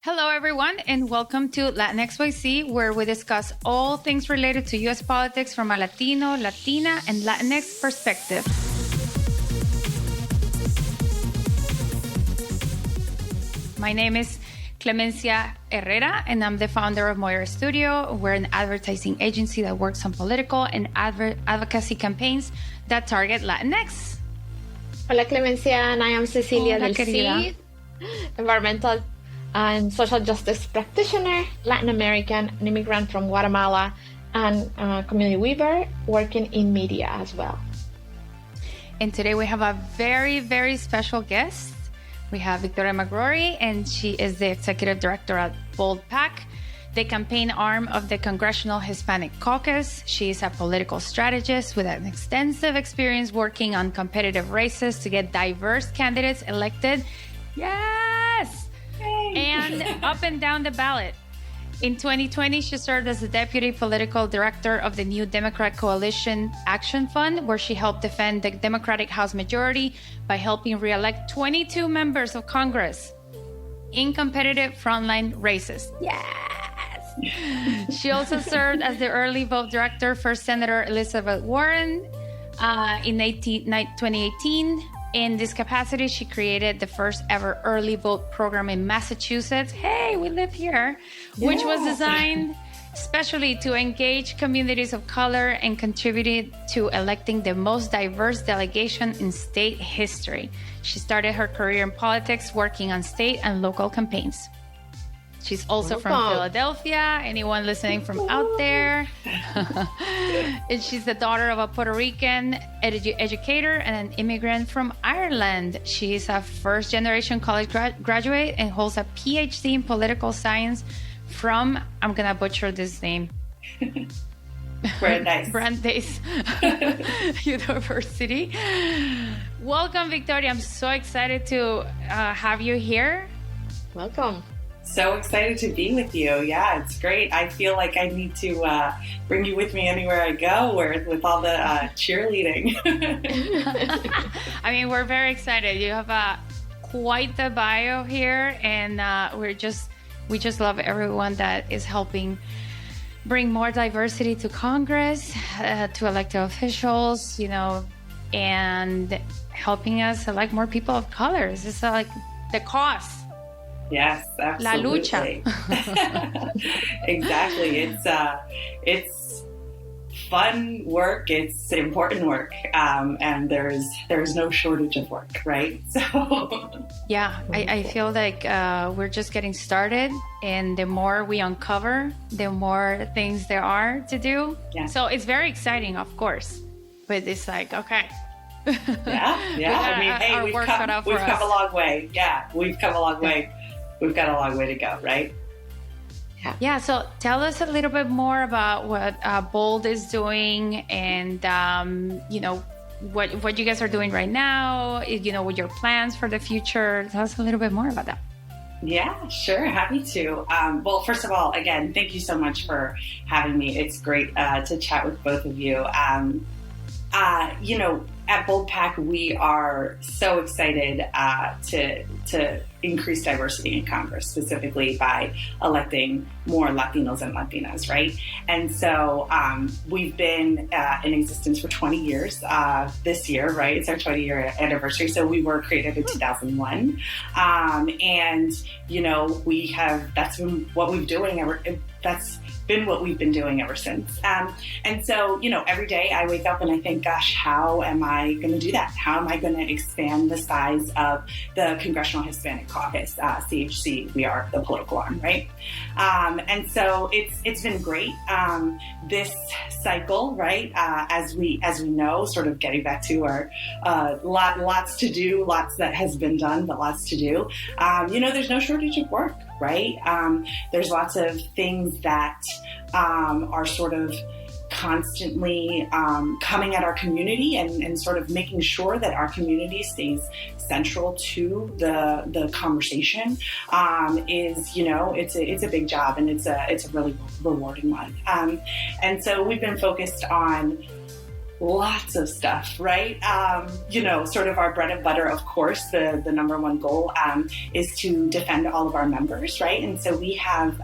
Hello, everyone, and welcome to Latinx YC, where we discuss all things related to U.S. politics from a Latino, Latina, and Latinx perspective. My name is Clemencia Herrera, and I'm the founder of Moira Studio. We're an advertising agency that works on political and advocacy campaigns that target Latinx. Hola, Clemencia, and I am Cecilia del Cid, environmental and social justice practitioner, Latin American, an immigrant from Guatemala, and a community weaver working in media as well. And today we have a very, very special guest. We have Victoria McGroary, and she is the executive director at BOLD PAC, the campaign arm of the Congressional Hispanic Caucus. She is a political strategist with an extensive experience working on competitive races to get diverse candidates elected. Yes! And up and down the ballot. In 2020, she served as the deputy political director of the new Democrat Coalition Action Fund, where she helped defend the Democratic House majority by helping re-elect 22 members of Congress in competitive frontline races. Yes! She also served as the early vote director for Senator Elizabeth Warren in 2018. In this capacity, she created the first ever early vote program in Massachusetts. Hey, we live here, which was designed especially to engage communities of color and contributed to electing the most diverse delegation in state history. She started her career in politics, working on state and local campaigns. She's also from Philadelphia, anyone listening from out there. And she's the daughter of a Puerto Rican educator and an immigrant from Ireland. She's a first-generation college graduate and holds a PhD in political science from, I'm going to butcher this name. Brandeis University. Welcome, Victoria. I'm so excited to have you here. Welcome. So excited to be with you. Yeah, it's great. I feel like I need to bring you with me anywhere I go with all the cheerleading. I mean, we're very excited. You have quite the bio here, and we just love everyone that is helping bring more diversity to Congress, to elected officials, and helping us elect more people of color. It's like the cause. Yes, absolutely. La lucha. Exactly. It's fun work. It's important work, and there's no shortage of work, right? So yeah, I feel like we're just getting started, and the more we uncover, the more things there are to do. Yeah. So it's very exciting, of course, but it's like okay. Yeah. I mean, hey, we've come a long way. Yeah, we've come a long way. We've got a long way to go, right? Yeah. So tell us a little bit more about what BOLD is doing, and what you guys are doing right now. With your plans for the future. Tell us a little bit more about that. Yeah, sure. Happy to. Well, first of all, again, thank you so much for having me. It's great to chat with both of you. At BOLD PAC, we are so excited to increase diversity in Congress, specifically by electing more Latinos and Latinas, right? And so we've been in existence for 20 years this year, right? It's our 20-year anniversary. So we were created in 2001. That's been what we've been doing ever since. And so, every day I wake up and I think, gosh, how am I going to do that? How am I going to expand the size of the Congressional Hispanic Caucus, CHC? We are the political arm, right? And so it's been great. This cycle, right? As we know, sort of getting back to our lots to do, lots that has been done, but lots to do. There's no shortage of work, right? There's lots of things that are sort of constantly coming at our community and sort of making sure that our community stays central to the conversation it's a big job, and it's a really rewarding one. And so we've been focused on lots of stuff, right? Sort of our bread and butter, of course, the number one goal is to defend all of our members, right? And so we have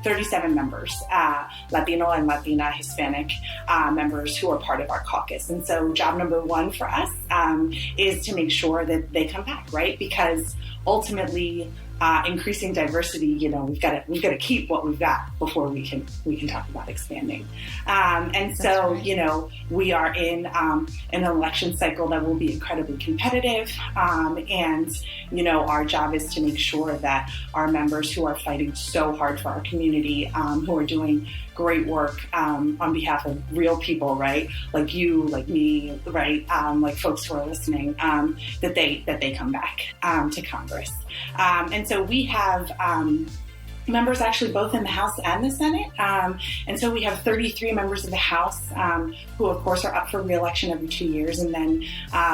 37 members, Latino and Latina Hispanic members who are part of our caucus. And so job number one for us is to make sure that they come back, right? Because ultimately, increasing diversity, we've got to keep what we've got before we can talk about expanding. And so, right. We are in an election cycle that will be incredibly competitive. And our job is to make sure that our members who are fighting so hard for our community, who are doing great work on behalf of real people, right? Like you, like me, right? Like folks who are listening, that they come back to Congress. And so we have members actually both in the House and the Senate. And so we have 33 members of the House who, of course, are up for re-election every 2 years. And then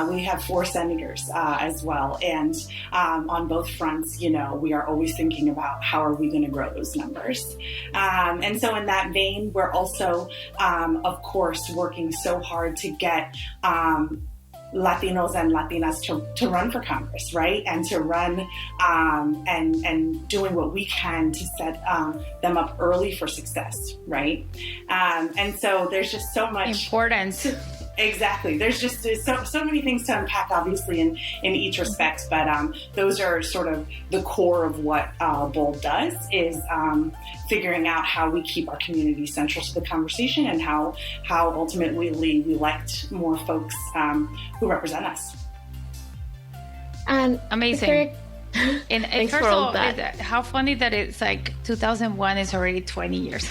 we have 4 senators as well. And on both fronts, we are always thinking about how are we going to grow those numbers. And so in that vein, we're also, of course, working so hard to get Latinos and Latinas to run for Congress, right? And to run and doing what we can to set them up early for success, right? And so there's just so much importance. Exactly. There's just so many things to unpack, obviously, in each respect. But those are sort of the core of what BOLD does, is figuring out how we keep our community central to the conversation and how ultimately we elect more folks who represent us. And amazing. And thanks first for of all all, that. How funny that it's like 2001 is already 20 years.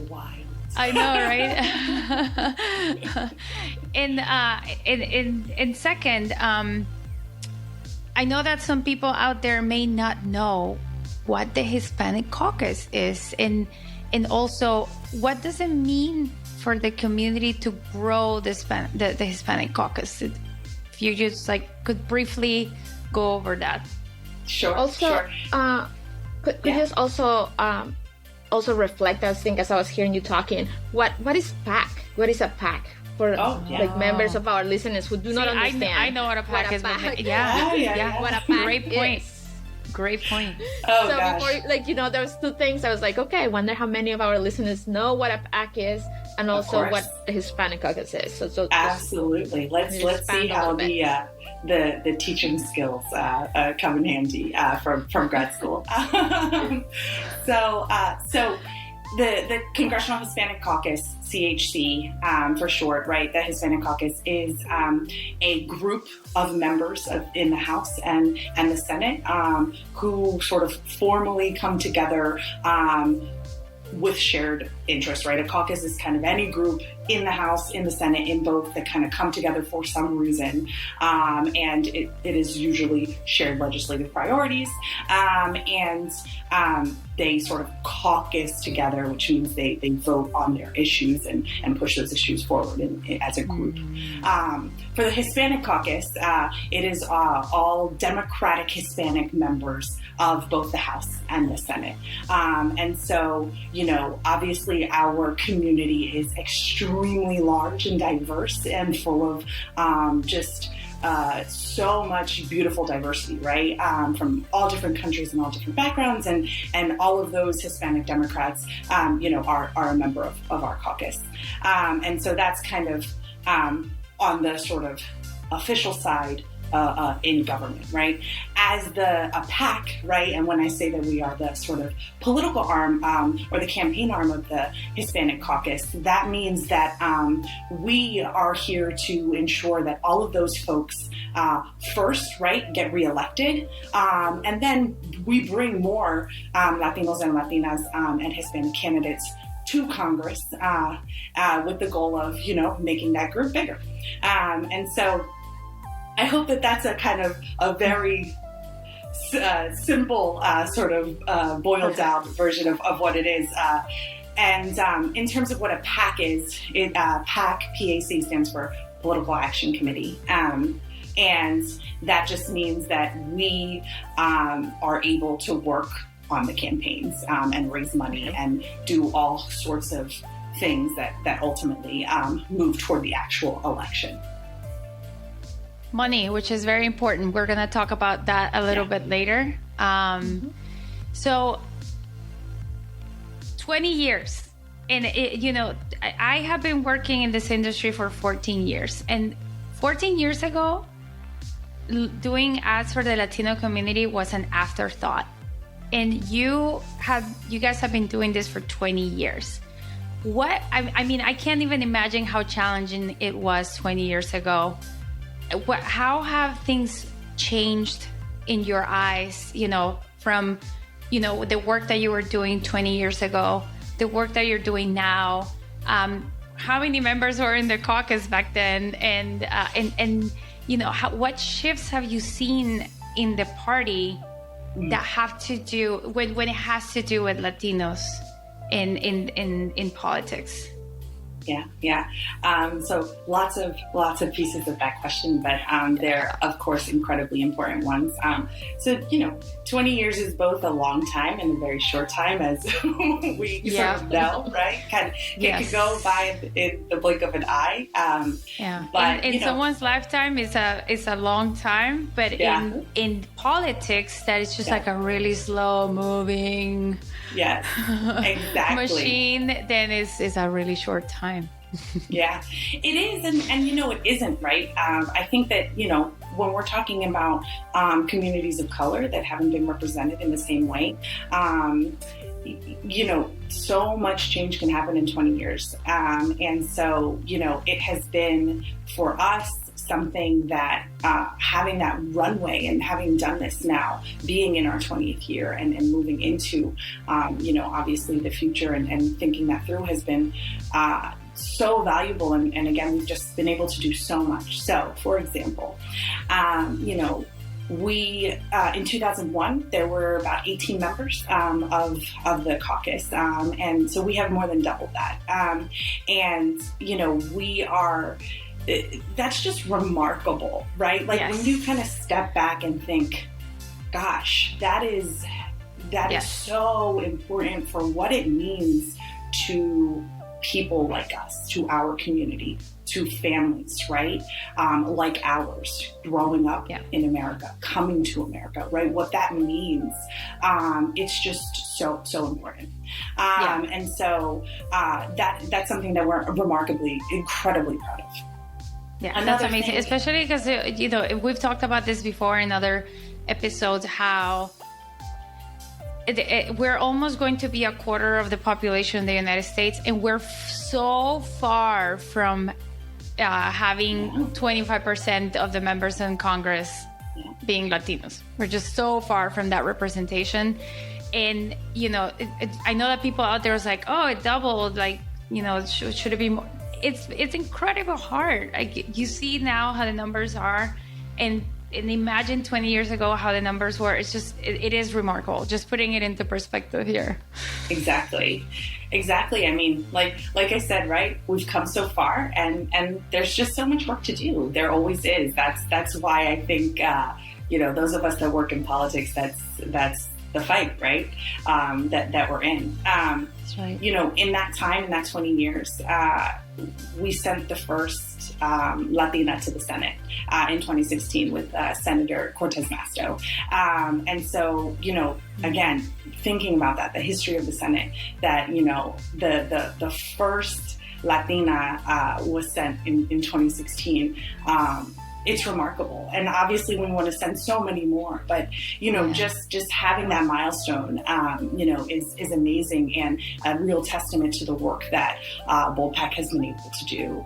Wild. I know, right? And second, I know that some people out there may not know what the Hispanic Caucus is, and also what does it mean for the community to grow the Hispanic Caucus. If you just could briefly go over that. Sure. Also, sure. Could you just also reflect, I think, as I was hearing you talking, what is PAC? What is a PAC for members of our listeners who do not understand? I know what a PAC is. Yeah. What a PAC Great point. is. Great point. Oh, so gosh. before, there's 2 things. I was like, okay, I wonder how many of our listeners know what a PAC is, and also what the Hispanic Caucus is. So absolutely. Let's see how the teaching skills come in handy from grad school. So the Congressional Hispanic Caucus, CHC for short, right? The Hispanic Caucus is a group of members in the House and the Senate who sort of formally come together with shared interests, right? A caucus is kind of any group in the House, in the Senate, in both, that kind of come together for some reason. And it is usually shared legislative priorities. And they sort of caucus together, which means they vote on their issues and push those issues forward as a group. For the Hispanic Caucus, it is all Democratic Hispanic members of both the House and the Senate. And so, obviously our community is extremely large and diverse and full of so much beautiful diversity, right? From all different countries and all different backgrounds, and all of those Hispanic Democrats, are a member of our caucus. And so that's kind of on the sort of official side in government, right? As a PAC, right? And when I say that we are the sort of political arm or the campaign arm of the Hispanic Caucus, that means that we are here to ensure that all of those folks first, right, get reelected, and then we bring more Latinos and Latinas and Hispanic candidates to Congress with the goal of, making that group bigger. And so I hope that that's a kind of a very simple sort of boiled down version of what it is. And in terms of what a PAC is, PAC stands for Political Action Committee. And that just means that we are able to work on the campaigns and raise money and do all sorts of things that ultimately move toward the actual election. Money, which is very important. We're going to talk about that a little bit later. So 20 years. And, I have been working in this industry for 14 years. And 14 years ago, doing ads for the Latino community was an afterthought. And you guys have been doing this for 20 years. I can't even imagine how challenging it was 20 years ago. How have things changed in your eyes, from, the work that you were doing 20 years ago, the work that you're doing now? How many members were in the caucus back then? And what shifts have you seen in the party that have to do when it has to do with Latinos in politics? Yeah. So lots of pieces of that question, but they're of course incredibly important ones. 20 years is both a long time and a very short time, as we sort of know, right? It could go by in the blink of an eye. But in someone's lifetime is a long time, but in politics, that is just like a really slow moving machine. Then is a really short time. Yeah, it is. And it isn't, right? I think that, when we're talking about communities of color that haven't been represented in the same way, so much change can happen in 20 years. And so, it has been for us something that having that runway and having done this now, being in our 20th year and moving into, obviously the future and thinking that through has been so valuable. And again, we've just been able to do so much. So, for example, we, in 2001, there were about 18 members of the caucus. And so we have more than doubled that. We are... That's just remarkable, right? Like when you kind of step back and think, gosh, that is so important for what it means to people like us, to our community, to families, right? Like ours, growing up in America, coming to America, right? What that means, it's just so important. And so that's something that we're remarkably, incredibly proud of. Yeah, and that's amazing, especially because, we've talked about this before in other episodes, how we're almost going to be a quarter of the population in the United States, and we're so far from having 25% of the members in Congress being Latinos. We're just so far from that representation. And, I know that people out there is like, oh, it doubled, like, should it be more? It's incredible hard. Like, you see now how the numbers are, and imagine 20 years ago how the numbers were. It's just, it is remarkable. Just putting it into perspective here. Exactly. I mean, like I said, right? We've come so far, and there's just so much work to do. There always is. That's why I think, those of us that work in politics, that's the fight, right? That we're in. That's right. In that time, in that 20 years, we sent the first Latina to the Senate in 2016 with Senator Cortez Masto. And so, again, thinking about that, the history of the Senate, that, the first Latina was sent in 2016 it's remarkable. And obviously we want to send so many more, but, just having that milestone, is amazing, and a real testament to the work that BOLD PAC has been able to do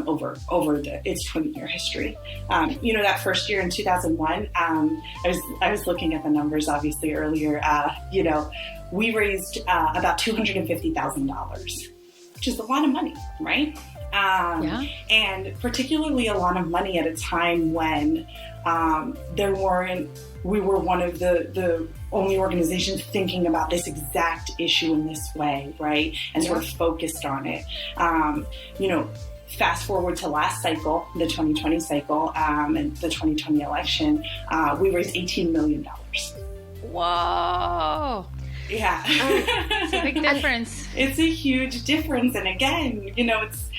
over its 20-year history. That first year in 2001, I was looking at the numbers obviously earlier, we raised about $250,000, which is a lot of money, right? And particularly a lot of money at a time when we were one of the only organizations thinking about this exact issue in this way, right? And sort of focused on it. Fast forward to last cycle, the 2020 cycle, and the 2020 election, we raised $18 million. Whoa. Yeah. It's a big difference. It's a huge difference. And again, it's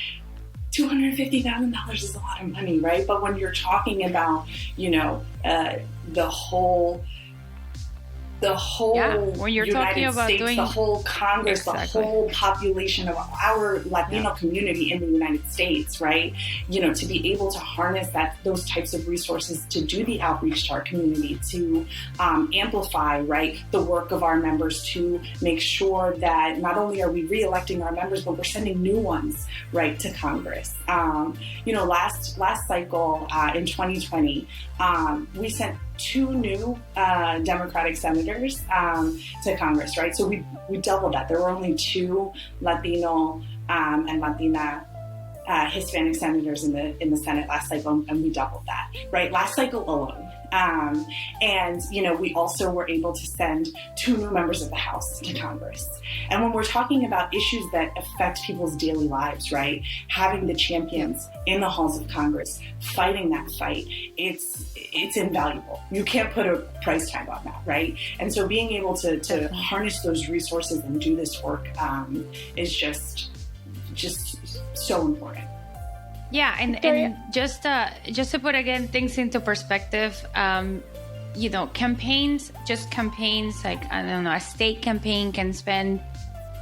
$250,000 is a lot of money, right? But when you're talking about, the whole when you're United talking about States, the whole Congress, exactly. the whole population of our Latino community in the United States, right? To be able to harness those types of resources to do the outreach to our community, to amplify, right, the work of our members, to make sure that not only are we re-electing our members, but we're sending new ones, right, to Congress. Last cycle in 2020, we sent 2 new Democratic senators to Congress, right? So we doubled that. There were only 2 Latino and Latina Hispanic senators in the Senate last cycle, and we doubled that, right? Last cycle alone. And we also were able to send 2 new members of the House to Congress. And when we're talking about issues that affect people's daily lives, right, having the champions in the halls of Congress fighting that fight, it's invaluable. You can't put a price tag on that, right? And so being able to harness those resources and do this work is just so important. Yeah, and just to put again things into perspective, campaigns, like, I don't know, a state campaign can spend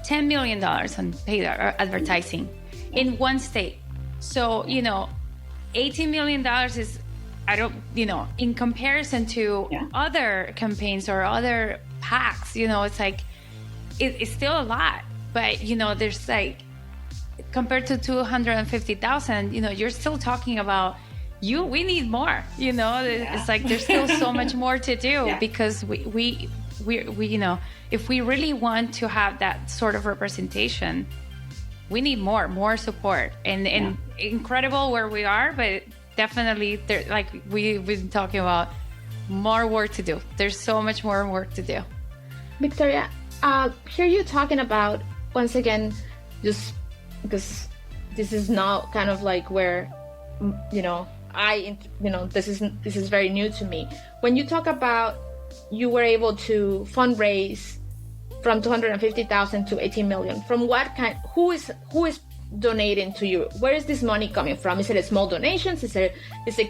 $10 million on paid advertising in one state. So, $18 million is, in comparison to other campaigns or other PACs, it's like, it's still a lot, but, there's like, compared to 250,000, you're still talking about we need more, it's like, there's still so much more to do because we if we really want to have that sort of representation, we need more support and incredible where we are, but definitely there, like we've been talking about, more work to do. There's so much more work to do. Victoria, hear you talking about, once again, just because this is now kind of like where, this is very new to me. When you talk about you were able to fundraise from 250,000 to 18 million, from what kind? Who is donating to you? Where is this money coming from? Is it small donations? Is it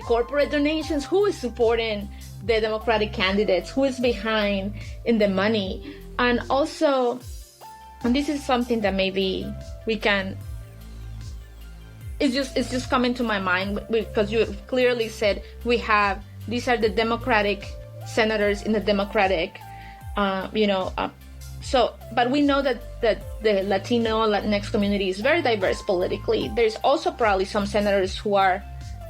corporate donations? Who is supporting the Democratic candidates? Who is behind in the money? And also, and this is something that maybe we can, it's just coming to my mind because you clearly said these are the Democratic senators in the Democratic, so, but we know that the Latino, Latinx community is very diverse politically. There's also probably some senators who are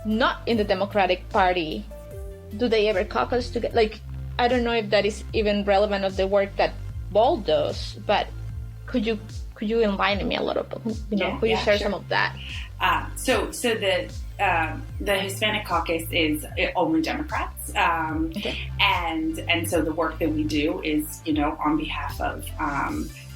not in the Democratic Party. Do they ever caucus together? Like, I don't know if that is even relevant of the work that BOLD does, but could you enlighten me a little bit? Could you share some of that? So the Hispanic Caucus is only Democrats, and so the work that we do is on behalf of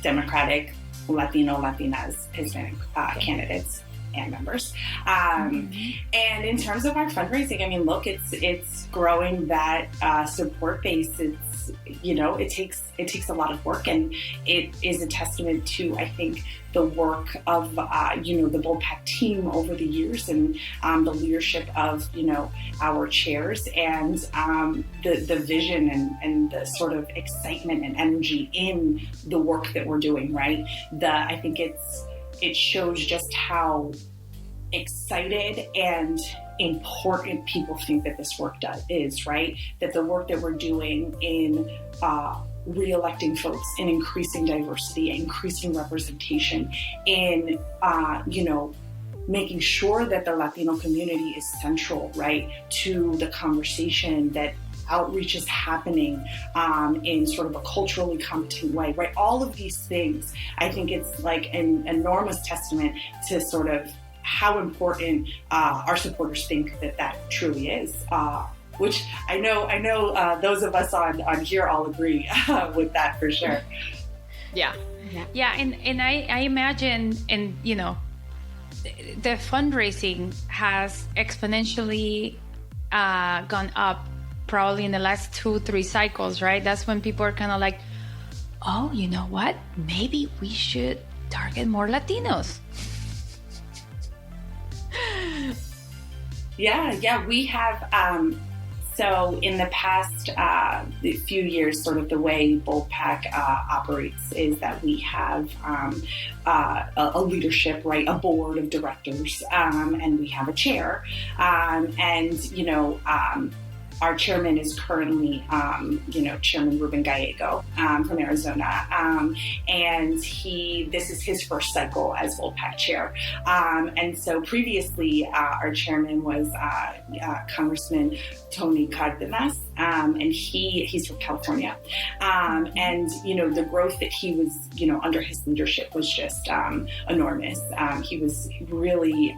Democratic, Latino, Latinas, Hispanic candidates and members. And in terms of our fundraising, I mean, look, it's growing that support base. It's it takes a lot of work, and it is a testament to, I think, the work of the BOLD PAC team over the years, and the leadership of our chairs, and the vision and the sort of excitement and energy in the work that we're doing. Right, I think it shows just how excited and important people think that this work is, right? That the work that we're doing in re-electing folks, in increasing diversity, increasing representation, in making sure that the Latino community is central, right, to the conversation, that outreach is happening in sort of a culturally competent way, right? All of these things, I think it's like an enormous testament to sort of how important our supporters think that truly is, which I know those of us on here all agree with that for sure. Yeah, and I imagine, and the fundraising has exponentially gone up probably in the last 2-3 cycles, right? That's when people are kind of like, oh, you know what? Maybe we should target more Latinos? Yeah, we have. So in the past few years, sort of the way BOLD PAC operates is that we have a leadership, right, a board of directors, and we have a chair, and our chairman is currently, Chairman Ruben Gallego from Arizona, and this is his first cycle as BOLD PAC chair. And so previously, our chairman was Congressman Tony Cardenas, and he's from California. And the growth that he was, under his leadership was just enormous. He was really.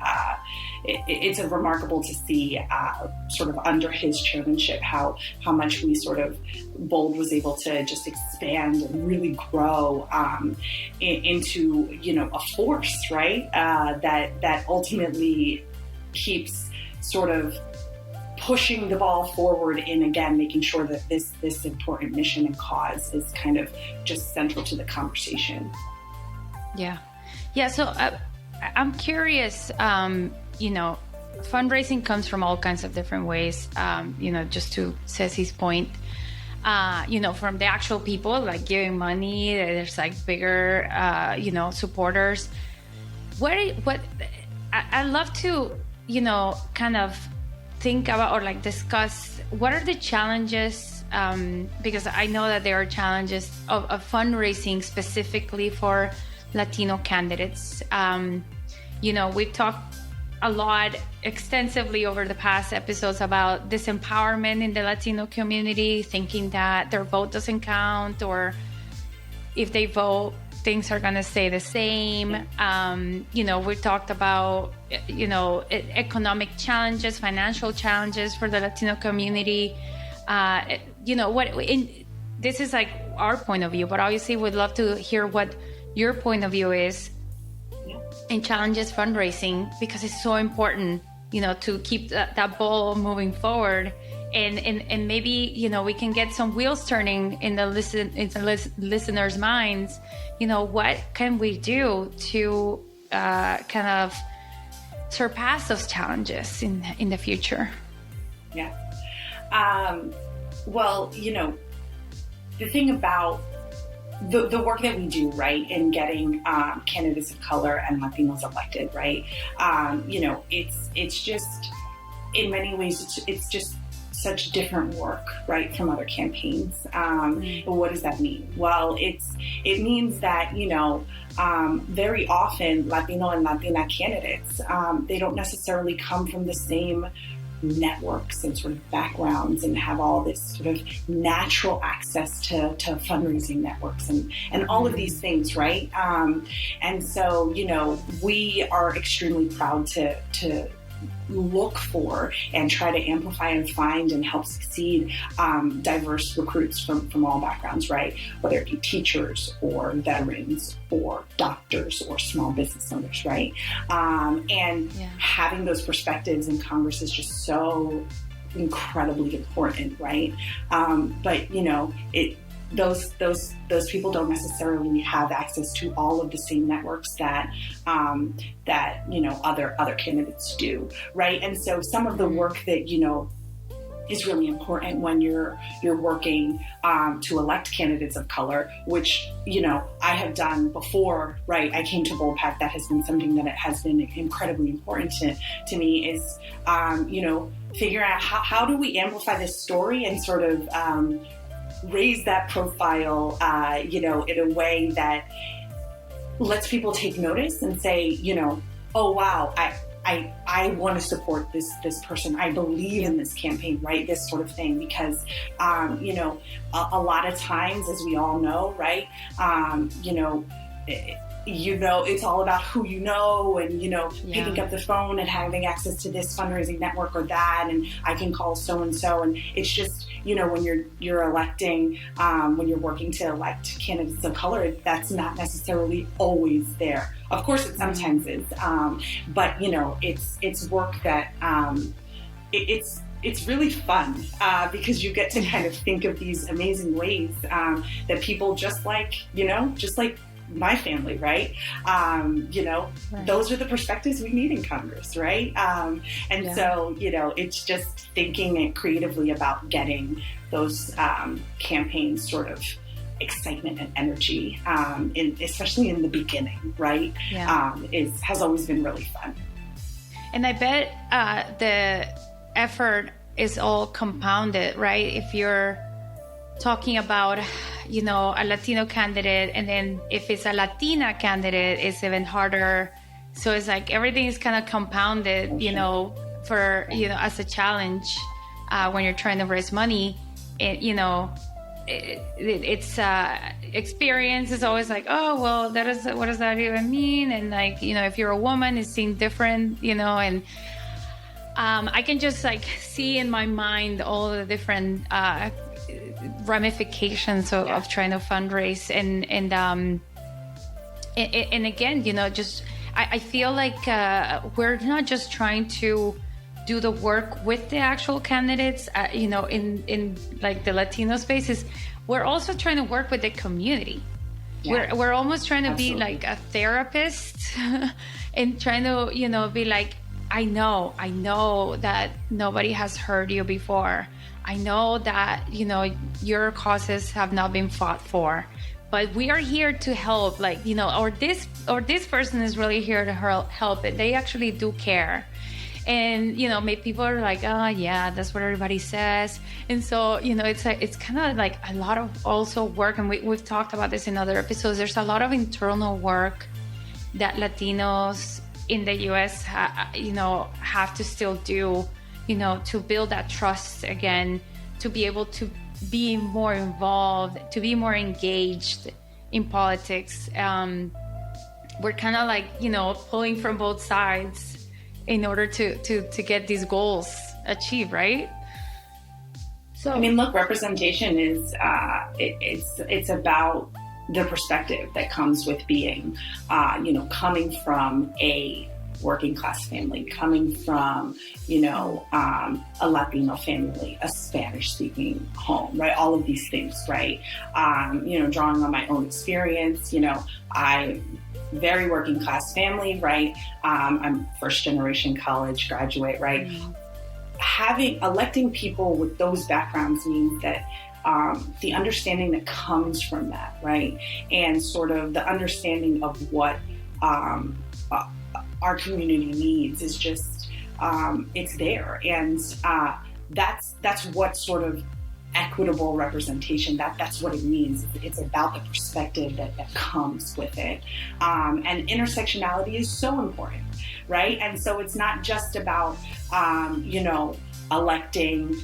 It's remarkable to see sort of under his chairmanship how much we sort of BOLD was able to just expand and really grow into a force, right? That ultimately keeps sort of pushing the ball forward in, again, making sure that this important mission and cause is kind of just central to the conversation. Yeah. So I'm curious. Fundraising comes from all kinds of different ways, just to Ceci's point, from the actual people, like giving money, there's like bigger, supporters. I'd love to, kind of think about or like discuss what are the challenges, because I know that there are challenges of fundraising specifically for Latino candidates. We've talked a lot extensively over the past episodes about disempowerment in the Latino community, thinking that their vote doesn't count, or if they vote, things are going to stay the same. We talked about, economic challenges, financial challenges for the Latino community. This is like our point of view, but obviously we'd love to hear what your point of view is in challenges fundraising, because it's so important, to keep that ball moving forward, and maybe we can get some wheels turning in the listeners' minds. What can we do to kind of surpass those challenges in the future? Yeah. Well, the thing about the work that we do, right, in getting candidates of color and Latinos elected, right, it's just, in many ways, it's just such different work, right, from other campaigns. What does that mean? Well, it means that, very often Latino and Latina candidates, they don't necessarily come from the same networks and sort of backgrounds and have all this sort of natural access to fundraising networks and all of these things, right? And so, we are extremely proud to look for and try to amplify and find and help succeed diverse recruits from all backgrounds, right? Whether it be teachers or veterans or doctors or small business owners, right? Having those perspectives in Congress is just so incredibly important, right? But those people don't necessarily have access to all of the same networks that other candidates do, right? And so some of the work that is really important when you're working to elect candidates of color, which I have done before, right? I came to BOLD PAC. That has been something that it has been incredibly important to me is figuring out how do we amplify this story and sort of raise that profile, in a way that lets people take notice and say, oh, wow, I want to support this person. I believe in this campaign, right? This sort of thing, because, a lot of times, as we all know, right? It's all about who you know and, picking up the phone and having access to this fundraising network or that. And I can call so-and-so. And it's just, when you're electing, when you're working to elect candidates of color, that's not necessarily always there. Of course, it sometimes is. But, it's work that it's really fun because you get to kind of think of these amazing ways that people just like my family, right? Those are the perspectives we need in Congress, right? So, it's just thinking creatively about getting those campaigns sort of excitement and energy, especially in the beginning, right? Has always been really fun. And I bet the effort is all compounded, right? If you're talking about, a Latino candidate, and then if it's a Latina candidate, it's even harder. So it's like everything is kind of compounded, as a challenge when you're trying to raise money. It's experience is always like, oh, well, what does that even mean? And like, if you're a woman, it's seen different, and I can just like see in my mind all the different ramifications of trying to fundraise, and again, just I feel like we're not just trying to do the work with the actual candidates, in like the Latino spaces. We're also trying to work with the community. We're almost trying to be like a therapist and trying to, be like, I know that nobody has heard you before. I know that, your causes have not been fought for, but we are here to help, like, or this person is really here to help it. They actually do care. And, maybe people are like, oh, yeah, that's what everybody says. And so, it's kind of like a lot of also work. And we've talked about this in other episodes. There's a lot of internal work that Latinos in the U.S., have to still do, to build that trust again, to be able to be more involved, to be more engaged in politics. We're kind of like, pulling from both sides in order to get these goals achieved, right? So, look, representation is, it's about the perspective that comes with being, coming from a working class family, coming from, a Latino family, a Spanish speaking home, right? All of these things, right? Drawing on my own experience, I very working class family, right? I'm first generation college graduate, right? Mm-hmm. Electing people with those backgrounds means that the understanding that comes from that, right? And sort of the understanding of what our community needs is just, it's there. And that's what sort of equitable representation, that's what it means. It's about the perspective that comes with it. And intersectionality is so important, right? And so it's not just about, electing,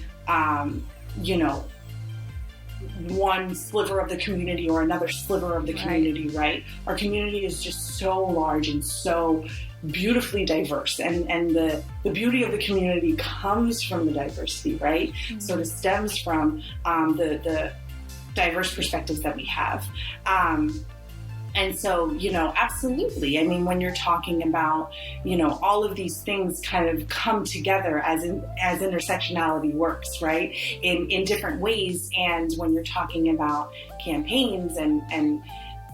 one sliver of the community or another sliver of the community, right? Our community is just so large and so beautifully diverse, and the beauty of the community comes from the diversity, right? Mm-hmm. Sort of stems from the diverse perspectives that we have. And so, absolutely. When you're talking about, all of these things kind of come together as intersectionality works, right? In different ways. And when you're talking about campaigns and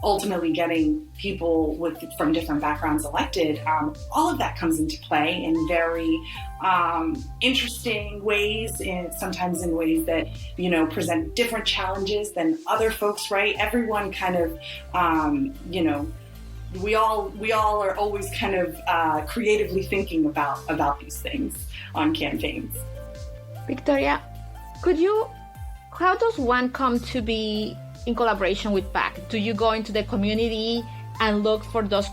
ultimately getting people from different backgrounds elected, all of that comes into play in very interesting ways, and sometimes in ways that present different challenges than other folks, right? Everyone kind of we all are always kind of creatively thinking about these things on campaigns. Victoria, how does one come to be in collaboration with PAC? Do you go into the community and look for those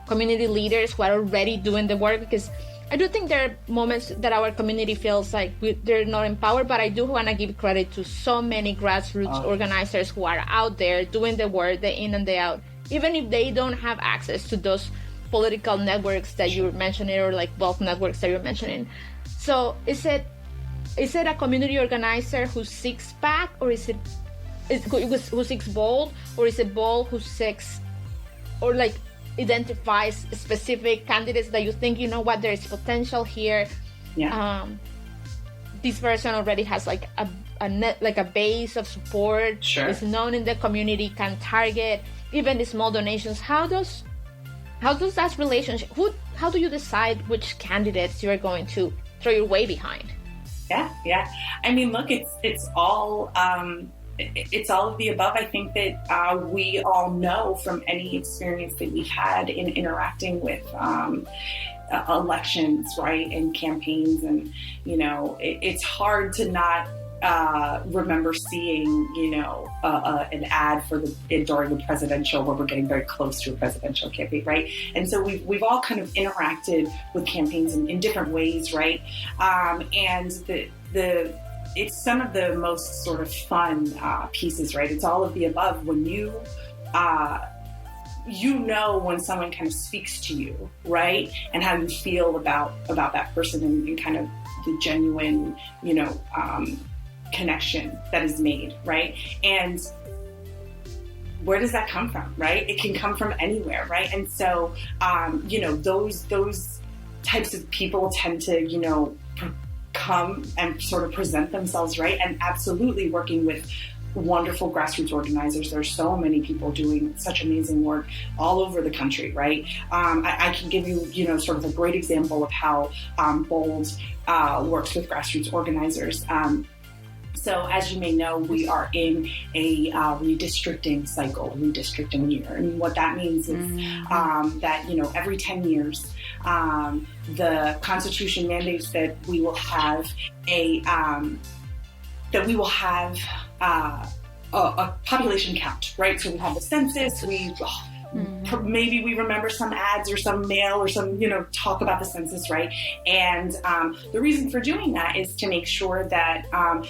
community leaders who are already doing the work? Because I do think there are moments that our community feels like they're not empowered, but I do want to give credit to so many grassroots organizers who are out there doing the work day in and day out, even if they don't have access to those political networks that you were mentioning, or like bulk networks that you're mentioning. So is it a community organizer who seeks PAC, or is it who seeks BOLD, or is it BOLD who seeks or like identifies specific candidates that you think, there is potential here? Yeah. This person already has like a net, like a base of support. Sure. Is known in the community, can target even the small donations, how does that relationship, how do you decide which candidates you're going to throw your weight behind? Yeah. I mean, look, it's all of the above. I think that we all know from any experience that we've had in interacting with elections, right, and campaigns, and it's hard to not remember seeing an ad during the presidential, where we're getting very close to a presidential campaign, right? And so we've all kind of interacted with campaigns in different ways, right? And it's some of the most sort of fun pieces, right? It's all of the above when when someone kind of speaks to you, right? And how you feel about that person and kind of the genuine, connection that is made, right? And where does that come from, right? It can come from anywhere, right? And so, those types of people tend to, come and sort of present themselves, right? And absolutely working with wonderful grassroots organizers. There's so many people doing such amazing work all over the country, right? I can give you, sort of a great example of how BOLD works with grassroots organizers. So as you may know, we are in a redistricting cycle, redistricting year. And what that means is that, every 10 years, the Constitution mandates that we will have a population count, right? So we have the census, maybe we remember some ads or some mail or some, talk about the census, right? And the reason for doing that is to make sure that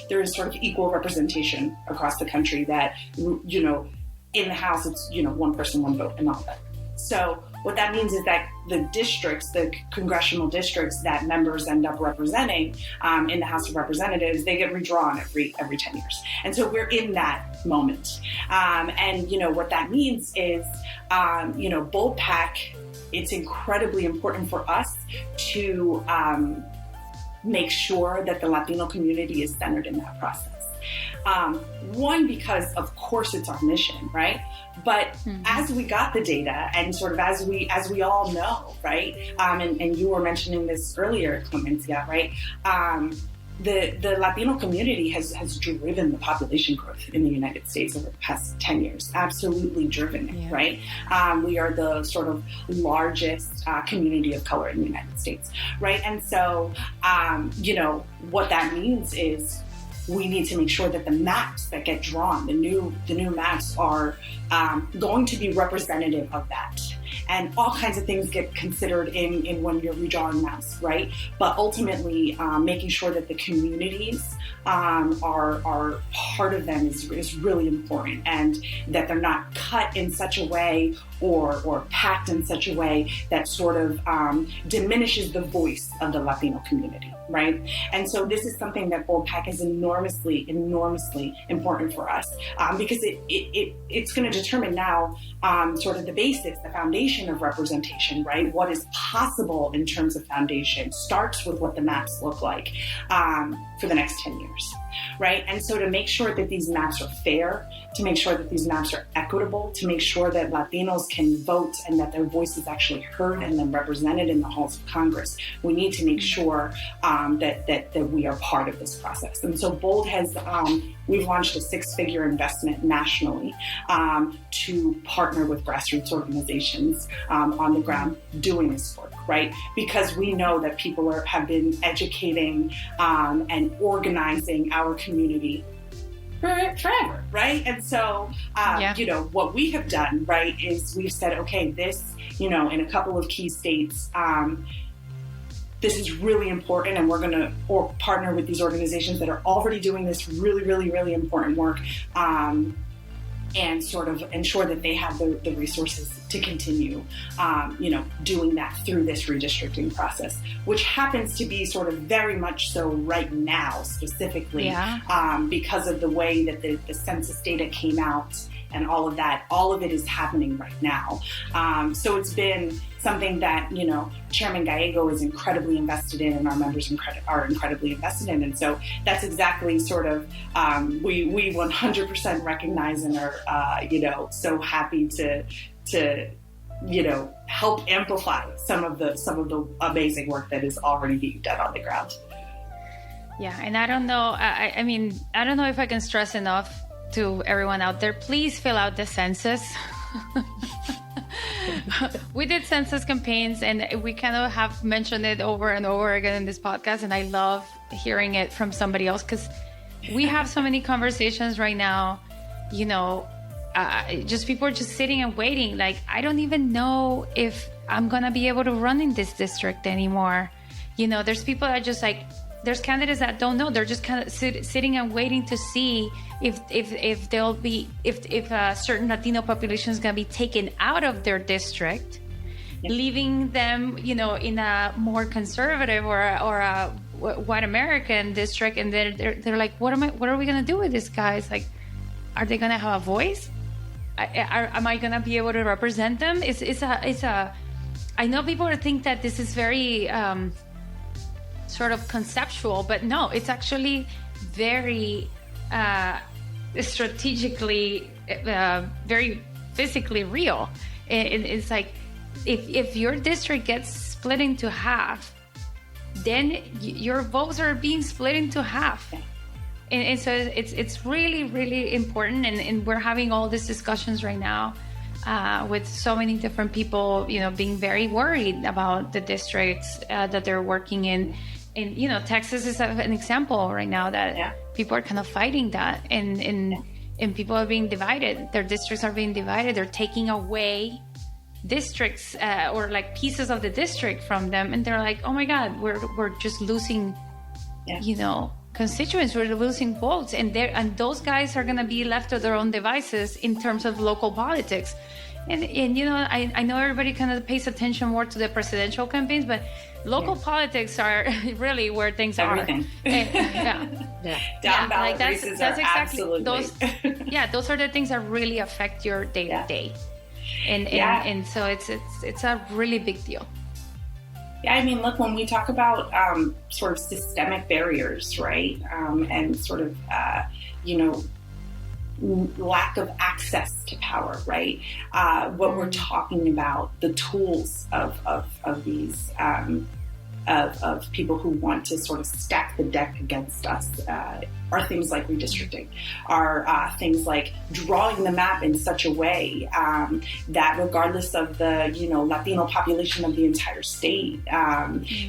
there is sort of equal representation across the country, that, in the House, it's, one person, one vote and all that. So what that means is that the districts, the congressional districts that members end up representing in the House of Representatives, they get redrawn every 10 years. And so we're in that moment. And, what that means is, BOLD PAC, it's incredibly important for us to make sure that the Latino community is centered in that process. One, because of course it's our mission, right? But as we got the data and sort of as we all know, right? And you were mentioning this earlier, Clemencia, right? The Latino community has driven the population growth in the United States over the past 10 years, absolutely driven it, right? We are the sort of largest community of color in the United States, right? And so, what that means is we need to make sure that the maps that get drawn, the new maps are going to be representative of that. And all kinds of things get considered in when you're redrawing maps, right? But ultimately, making sure that the communities are part of them is really important, and that they're not cut in such a way or packed in such a way that sort of diminishes the voice of the Latino community, right? And so this is something that BOLD PAC is enormously important for us, because it's going to determine now sort of the basics, the foundation of representation, right? What is possible in terms of foundation starts with what the maps look like for the next 10 years, right? And so to make sure that these maps are fair, to make sure that these maps are equitable, to make sure that Latinos can vote and that their voice is actually heard and then represented in the halls of Congress, we need to make sure that we are part of this process. And so BOLD has, we've launched a 6-figure investment nationally to partner with grassroots organizations on the ground doing this work, right? Because we know that people have been educating and organizing our community forever, right? And so, what we have done, right, is we've said, okay, this, in a couple of key states, this is really important, and we're going to partner with these organizations that are already doing this really important work, and sort of ensure that they have the resources to continue, doing that through this redistricting process, which happens to be sort of very much so right now, specifically, because of the way that the census data came out and all of that, all of it is happening right now. So it's been something that, Chairman Gallego is incredibly invested in, and our members are incredibly invested in. And so that's exactly sort of, we 100% recognize and are, so happy to help amplify some of the amazing work that is already being done on the ground. Yeah, and I don't know. I mean, I don't know if I can stress enough to everyone out there. Please fill out the census. We did census campaigns, and we kind of have mentioned it over and over again in this podcast. And I love hearing it from somebody else, because we have so many conversations right now. Just people are just sitting and waiting. Like, I don't even know if I'm gonna be able to run in this district anymore. There's people that just like. There's candidates that don't know. They're just kind of sitting and waiting to see if they'll be if a certain Latino population is going to be taken out of their district, leaving them, in a more conservative or a white American district, and they're like, what are we going to do with these guys? Like, are they going to have a voice? Am I going to be able to represent them? It's a. I know people think that this is very. Sort of conceptual, but no, it's actually very strategically, very physically real. It's like if your district gets split into half, then your votes are being split into half. And so it's really, really important. And we're having all these discussions right now with so many different people, being very worried about the districts that they're working in. And, Texas is an example right now that people are kind of fighting that, and people are being divided. Their districts are being divided. They're taking away districts or like pieces of the district from them. And they're like, oh my God, we're just losing, constituents. We're losing votes. And those guys are going to be left to their own devices in terms of local politics. And I know everybody kind of pays attention more to the presidential campaigns, but local politics are really where things Everything. are. Down ballot that's races exactly absolutely. Those are the things that really affect your day to day, and so it's a really big deal. Yeah, I mean, look, when we talk about sort of systemic barriers, right, and sort of lack of access to power, right? What we're talking about, the tools of these of people who want to sort of stack the deck against us are things like redistricting, are things like drawing the map in such a way that regardless of the Latino population of the entire state,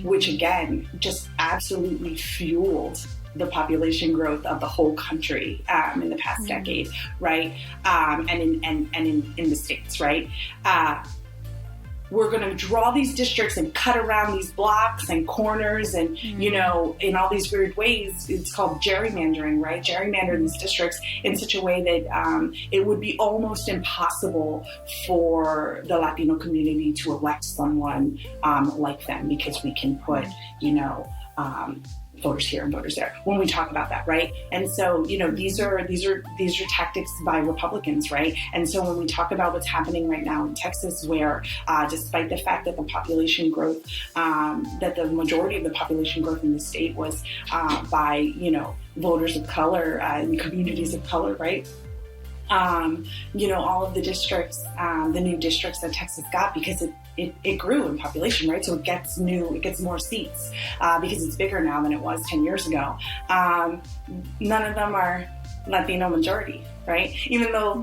which again just absolutely fueled the population growth of the whole country in the past decade, right? And in the states, right? We're going to draw these districts and cut around these blocks and corners and, in all these weird ways. It's called gerrymandering, right? Gerrymander these districts in such a way that it would be almost impossible for the Latino community to elect someone like them, because we can put, voters here and voters there when we talk about that, right? And so, these are tactics by Republicans, right? And so when we talk about what's happening right now in Texas, where despite the fact that the population growth, that the majority of the population growth in the state was by voters of color and communities of color, right? All of the districts, the new districts that Texas got, because it grew in population, right? So it gets more seats because it's bigger now than it was 10 years ago. None of them are Latino majority, right? Even though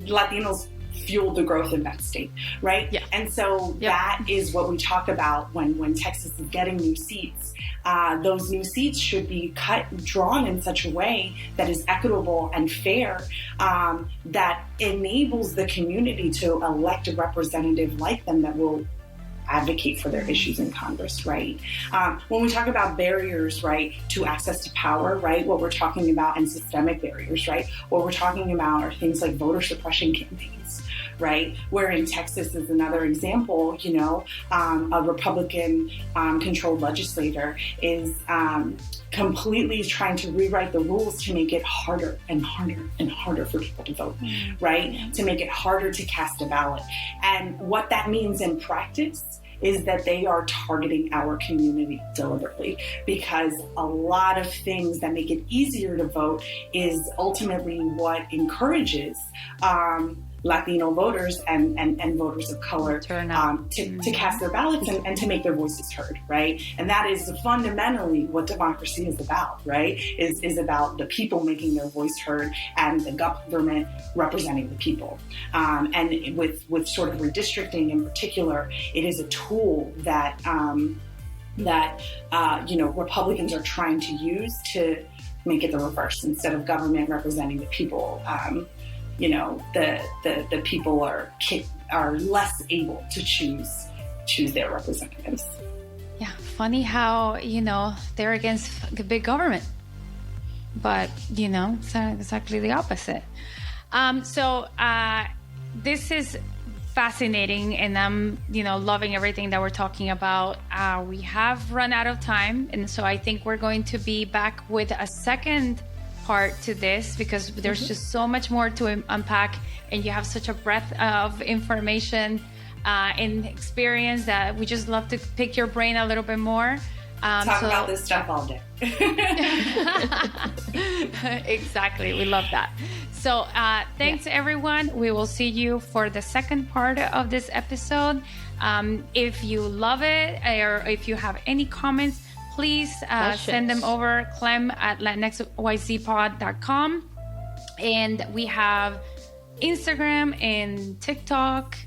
Latinos fueled the growth in that state, right? Yeah. And so that is what we talk about when Texas is getting new seats. Those new seats should be drawn in such a way that is equitable and fair, that enables the community to elect a representative like them that will advocate for their issues in Congress, right? When we talk about barriers, right, to access to power, right, what we're talking about, and systemic barriers, right, what we're talking about are things like voter suppression campaigns, right? Where in Texas is another example, a Republican controlled legislator is completely trying to rewrite the rules to make it harder and harder and harder for people to vote, right? To make it harder to cast a ballot. And what that means in practice is that they are targeting our community deliberately, because a lot of things that make it easier to vote is ultimately what encourages Latino voters and voters of color to cast their ballots and to make their voices heard, right? And that is fundamentally what democracy is about, right? Is about the people making their voice heard and the government representing the people. And with sort of redistricting in particular, it is a tool that Republicans are trying to use to make it the reverse. Instead of government representing the people, the people are less able to choose their representatives. Yeah, funny how they're against the big government, but it's exactly the opposite. So this is fascinating, and I'm loving everything that we're talking about. We have run out of time, and so I think we're going to be back with a second part to this, because there's just so much more to unpack, and you have such a breadth of information and experience that we just love to pick your brain a little bit more. Talk about this stuff all day. Exactly. We love that. So thanks everyone. We will see you for the second part of this episode. If you love it, or if you have any comments, please send them over, Clem at latinxyzpod.com. And we have Instagram and TikTok,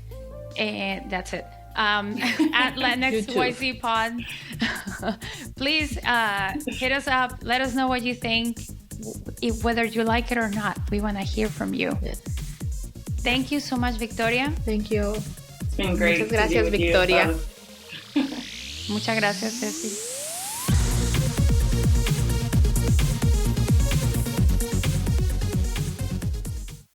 and that's it. At LatinxYZPod. Please hit us up. Let us know what you think, whether you like it or not. We want to hear from you. Yes. Thank you so much, Victoria. Thank you. It's been great. Muchas gracias, Victoria. Muchas gracias, Ceci.